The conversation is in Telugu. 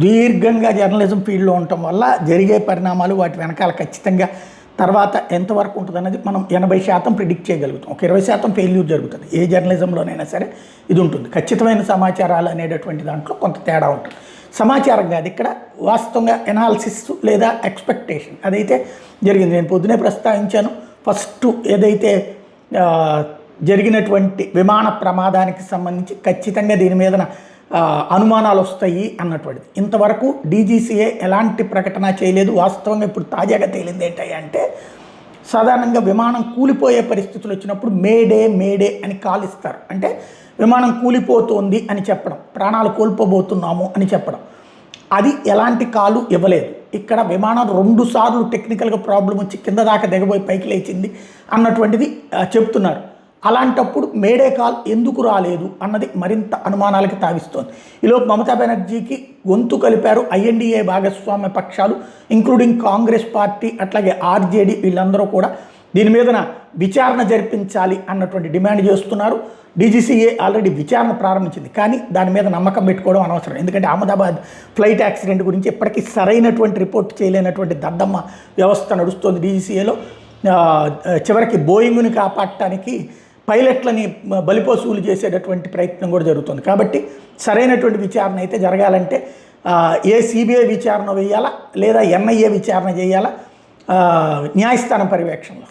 దీర్ఘంగా జర్నలిజం ఫీల్డ్లో ఉండటం వల్ల జరిగే పరిణామాలు వాటి వెనకాల ఖచ్చితంగా తర్వాత ఎంతవరకు ఉంటుందన్నది మనం 80% ప్రిడిక్ట్ చేయగలుగుతాం. ఒక 20% ఫెయిల్యూర్ జరుగుతుంది. ఏ జర్నలిజంలోనైనా సరే ఇది ఉంటుంది. ఖచ్చితమైన సమాచారాలు అనేటటువంటి దాంట్లో కొంత తేడా ఉంటుంది. సమాచారం కాదు ఇక్కడ, వాస్తవంగా ఎనాలిసిస్ లేదా ఎక్స్పెక్టేషన్ అదైతే జరిగింది. నేను పొద్దునే ప్రస్తావించాను. ఫస్ట్ ఏదైతే జరిగినటువంటి విమాన ప్రమాదానికి సంబంధించి ఖచ్చితంగా దీని మీద అనుమానాలు వస్తాయి అన్నటువంటిది. ఇంతవరకు డీజీసీఏ ఎలాంటి ప్రకటన చేయలేదు. వాస్తవంగా ఇప్పుడు తాజాగా తేలింది ఏంటంటే, సాధారణంగా విమానం కూలిపోయే పరిస్థితులు వచ్చినప్పుడు మేడే అని కాల్ ఇస్తారు. అంటే విమానం కూలిపోతుంది అని చెప్పడం, ప్రాణాలు కోల్పోబోతున్నాము అని చెప్పడం. అది ఎలాంటి కాలు ఇవ్వలేదు. ఇక్కడ విమానం 2 సార్లు టెక్నికల్గా ప్రాబ్లం వచ్చి కింద దాకా దిగబోయి పైకి లేచింది అన్నటువంటిది చెప్తున్నారు. అలాంటప్పుడు మేడే కాల్ ఎందుకు రాలేదు అన్నది మరింత అనుమానాలకు తావిస్తోంది. ఈలోపు మమతా బెనర్జీకి గొంతు కలిపారు ఐఎన్డీఏ భాగస్వామ్య పక్షాలు, ఇంక్లూడింగ్ కాంగ్రెస్ పార్టీ, అట్లాగే ఆర్జేడీ. వీళ్ళందరూ కూడా దీని మీద విచారణ జరిపించాలి అన్నటువంటి డిమాండ్ చేస్తున్నారు. డీజీసీఏ ఆల్రెడీ విచారణ ప్రారంభించింది, కానీ దాని మీద నమ్మకం పెట్టుకోవడం అనవసరం. ఎందుకంటే అహ్మదాబాద్ ఫ్లైట్ యాక్సిడెంట్ గురించి ఇప్పటికీ సరైనటువంటి రిపోర్ట్ చేయలేనటువంటి దద్దమ్మ వ్యవస్థ నడుస్తుంది డీజీసీఏలో. చివరికి బోయింగ్ని కాపాడటానికి పైలట్లని బలిపశువులు చేసేటటువంటి ప్రయత్నం కూడా జరుగుతుంది. కాబట్టి సరైనటువంటి విచారణ అయితే జరగాలంటే ఏ సిబిఐ విచారణ వేయాలా లేదా ఎన్ఐఏ విచారణ చేయాలా న్యాయస్థానం పర్యవేక్షణలో.